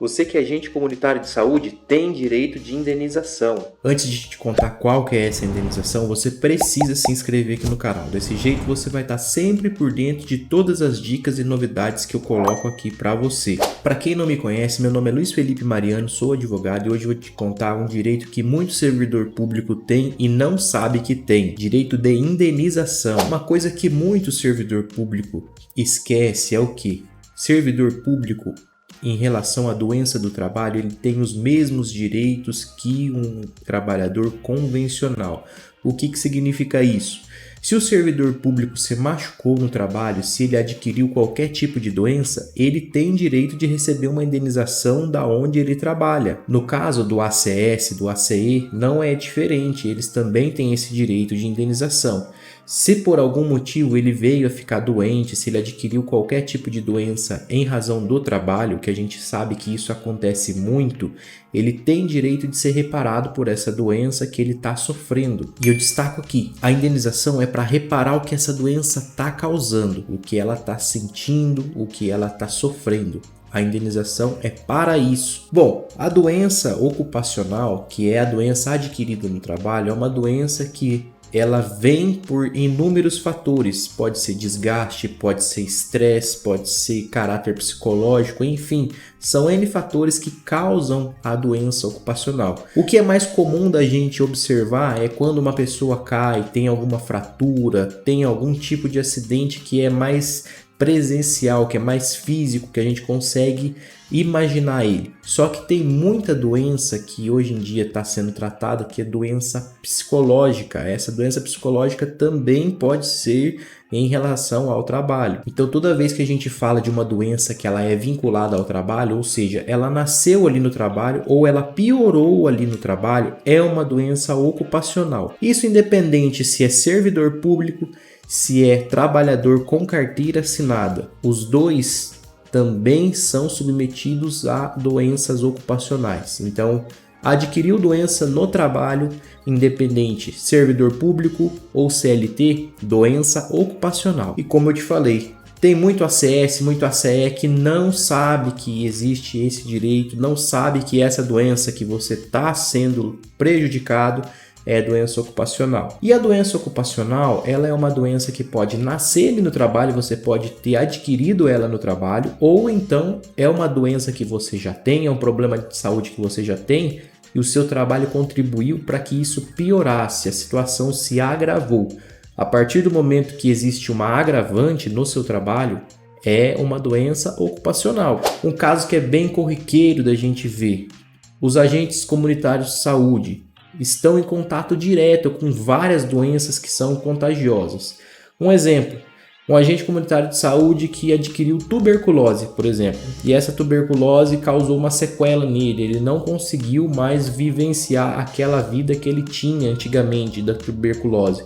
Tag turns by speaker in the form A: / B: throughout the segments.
A: Você que é agente comunitário de saúde tem direito de indenização.
B: Antes de te contar qual que é essa indenização, você precisa se inscrever aqui no canal. Desse jeito você vai estar sempre por dentro de todas as dicas e novidades que eu coloco aqui para você. Para quem não me conhece, meu nome é Luiz Felipe Mariano, sou advogado e hoje eu vou te contar um direito que muito servidor público tem e não sabe que tem. Direito de indenização. Uma coisa que muito servidor público esquece é o que? Servidor público, em relação à doença do trabalho, ele tem os mesmos direitos que um trabalhador convencional. O que significa isso? Se o servidor público se machucou no trabalho, se ele adquiriu qualquer tipo de doença, ele tem direito de receber uma indenização da onde ele trabalha. No caso do ACS, do ACE, não é diferente, eles também têm esse direito de indenização. Se por algum motivo ele veio a ficar doente, se ele adquiriu qualquer tipo de doença em razão do trabalho, que a gente sabe que isso acontece muito, ele tem direito de ser reparado por essa doença que ele está sofrendo. E eu destaco aqui, a indenização é para reparar o que essa doença está causando, o que ela está sentindo, o que ela está sofrendo. A indenização é para isso. Bom, a doença ocupacional, que é a doença adquirida no trabalho, é uma doença que ela vem por inúmeros fatores, pode ser desgaste, pode ser estresse, pode ser caráter psicológico, enfim, são N fatores que causam a doença ocupacional. O que é mais comum da gente observar é quando uma pessoa cai, tem alguma fratura, tem algum tipo de acidente que é mais presencial, que é mais físico, que a gente consegue imaginar ele. Só que tem muita doença que hoje em dia está sendo tratada, que é doença psicológica. Essa doença psicológica também pode ser em relação ao trabalho. Então, toda vez que a gente fala de uma doença que ela é vinculada ao trabalho, ou seja, ela nasceu ali no trabalho ou ela piorou ali no trabalho, é uma doença ocupacional. Isso independente se é servidor público, se é trabalhador com carteira assinada. Os dois também são submetidos a doenças ocupacionais. Então, adquiriu doença no trabalho, independente servidor público ou CLT, doença ocupacional. E como eu te falei, tem muito ACS, muito ACE que não sabe que existe esse direito, não sabe que essa doença que você está sendo prejudicado é doença ocupacional. E a doença ocupacional, ela é uma doença que pode nascer ali no trabalho, você pode ter adquirido ela no trabalho, ou então é uma doença que você já tem, é um problema de saúde que você já tem, e o seu trabalho contribuiu para que isso piorasse, a situação se agravou. A partir do momento que existe uma agravante no seu trabalho, é uma doença ocupacional. Um caso que é bem corriqueiro da gente ver, os agentes comunitários de saúde estão em contato direto com várias doenças que são contagiosas. Um exemplo, um agente comunitário de saúde que adquiriu tuberculose, por exemplo, e essa tuberculose causou uma sequela nele, ele não conseguiu mais vivenciar aquela vida que ele tinha antigamente da tuberculose.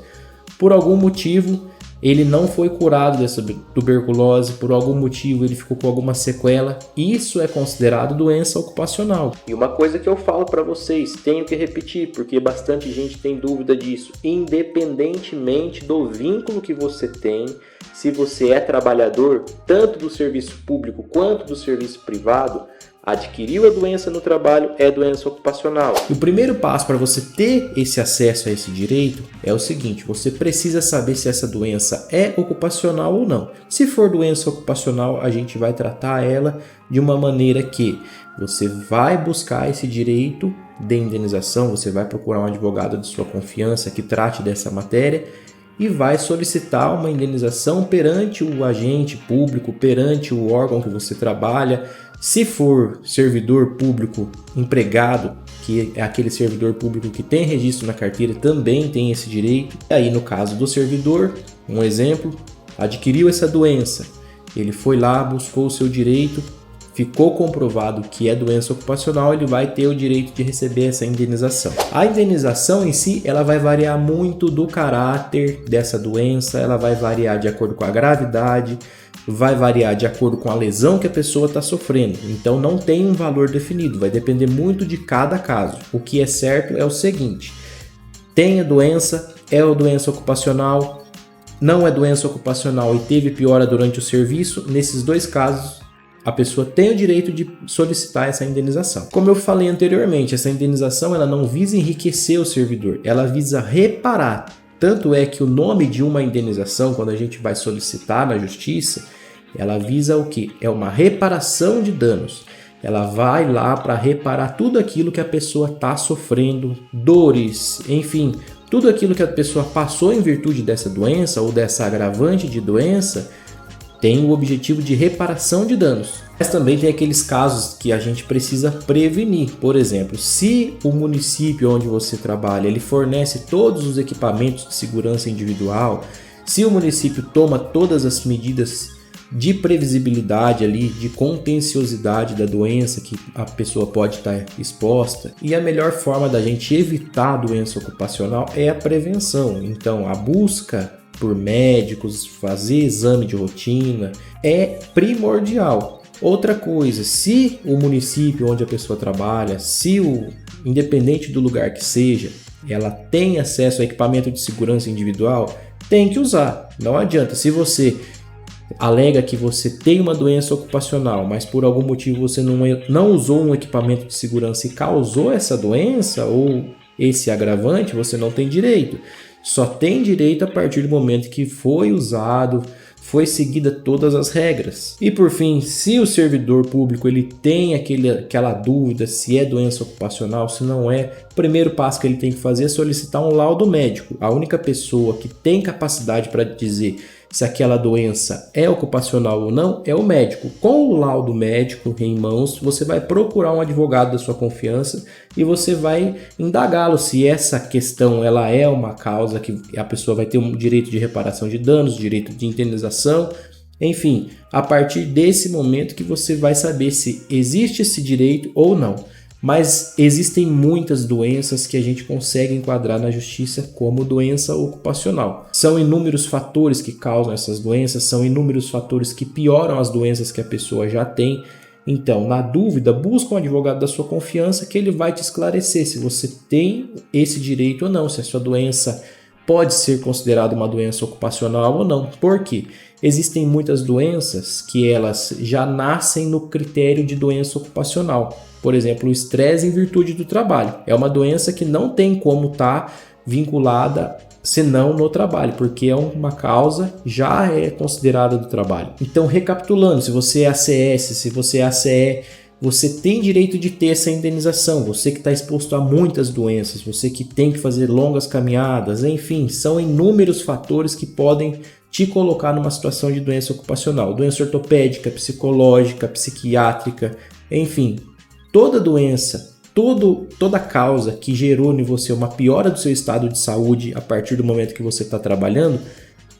B: Por algum motivo, ele não foi curado dessa tuberculose, por algum motivo ele ficou com alguma sequela. Isso é considerado doença ocupacional.
A: E uma coisa que eu falo para vocês, tenho que repetir, porque bastante gente tem dúvida disso. Independentemente do vínculo que você tem, se você é trabalhador, tanto do serviço público quanto do serviço privado, adquiriu a doença no trabalho, é doença ocupacional.
B: E o primeiro passo para você ter esse acesso a esse direito é o seguinte, você precisa saber se essa doença é ocupacional ou não. Se for doença ocupacional, a gente vai tratar ela de uma maneira que você vai buscar esse direito de indenização, você vai procurar um advogado de sua confiança que trate dessa matéria e vai solicitar uma indenização perante o agente público, perante o órgão que você trabalha. Se for servidor público empregado, que é aquele servidor público que tem registro na carteira, também tem esse direito. E aí, no caso do servidor, um exemplo, adquiriu essa doença, ele foi lá, buscou o seu direito, ficou comprovado que é doença ocupacional, ele vai ter o direito de receber essa indenização. A indenização em si, ela vai variar muito do caráter dessa doença, ela vai variar de acordo com a gravidade, vai variar de acordo com a lesão que a pessoa está sofrendo. Então não tem um valor definido, vai depender muito de cada caso. O que é certo é o seguinte, tem a doença, é a doença ocupacional, não é doença ocupacional e teve piora durante o serviço, nesses dois casos a pessoa tem o direito de solicitar essa indenização. Como eu falei anteriormente, essa indenização ela não visa enriquecer o servidor, ela visa reparar. Tanto é que o nome de uma indenização, quando a gente vai solicitar na justiça, ela visa o quê? É uma reparação de danos. Ela vai lá para reparar tudo aquilo que a pessoa está sofrendo, dores, enfim, tudo aquilo que a pessoa passou em virtude dessa doença ou dessa agravante de doença, tem o objetivo de reparação de danos. Mas também tem aqueles casos que a gente precisa prevenir. Por exemplo, se o município onde você trabalha ele fornece todos os equipamentos de segurança individual, se o município toma todas as medidas de previsibilidade ali, de contenciosidade da doença que a pessoa pode estar exposta. E a melhor forma da gente evitar a doença ocupacional é a prevenção. Então, a busca por médicos, fazer exame de rotina é primordial. Outra coisa, se o município onde a pessoa trabalha, independente do lugar que seja, ela tem acesso a equipamento de segurança individual, tem que usar. Não adianta, se você alega que você tem uma doença ocupacional, mas por algum motivo você não usou um equipamento de segurança e causou essa doença ou esse agravante, você não tem direito. Só tem direito a partir do momento que foi usado, foi seguida todas as regras. E por fim, se o servidor público ele tem aquela dúvida se é doença ocupacional, se não é, o primeiro passo que ele tem que fazer é solicitar um laudo médico. A única pessoa que tem capacidade para dizer se aquela doença é ocupacional ou não é o médico. Com o laudo médico em mãos, você vai procurar um advogado da sua confiança e você vai indagá-lo se essa questão ela é uma causa que a pessoa vai ter um direito de reparação de danos, direito de indenização, enfim, a partir desse momento que você vai saber se existe esse direito ou não. Mas existem muitas doenças que a gente consegue enquadrar na justiça como doença ocupacional. São inúmeros fatores que causam essas doenças, são inúmeros fatores que pioram as doenças que a pessoa já tem. Então, na dúvida, busca um advogado da sua confiança que ele vai te esclarecer se você tem esse direito ou não, se a sua doença pode ser considerada uma doença ocupacional ou não. Por quê? Existem muitas doenças que elas já nascem no critério de doença ocupacional. Por exemplo, o estresse em virtude do trabalho. É uma doença que não tem como estar vinculada senão no trabalho, porque é uma causa já é considerada do trabalho. Então, recapitulando, se você é ACS, se você é ACE, você tem direito de ter essa indenização. Você que está exposto a muitas doenças, você que tem que fazer longas caminhadas, enfim, são inúmeros fatores que podem te colocar numa situação de doença ocupacional. Doença ortopédica, psicológica, psiquiátrica, enfim, toda doença, toda causa que gerou em você uma piora do seu estado de saúde a partir do momento que você está trabalhando,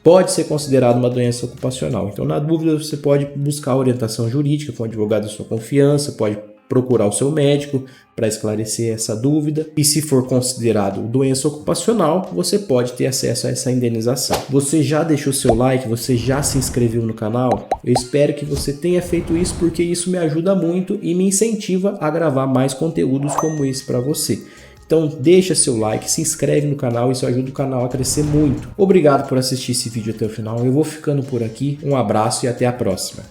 B: pode ser considerado uma doença ocupacional. Então, na dúvida, você pode buscar orientação jurídica com um advogado da sua confiança, pode procurar o seu médico para esclarecer essa dúvida. E se for considerado doença ocupacional, você pode ter acesso a essa indenização. Você já deixou seu like? Você já se inscreveu no canal? Eu espero que você tenha feito isso, porque isso me ajuda muito e me incentiva a gravar mais conteúdos como esse para você. Então deixa seu like, se inscreve no canal, isso ajuda o canal a crescer muito. Obrigado por assistir esse vídeo até o final, eu vou ficando por aqui, um abraço e até a próxima.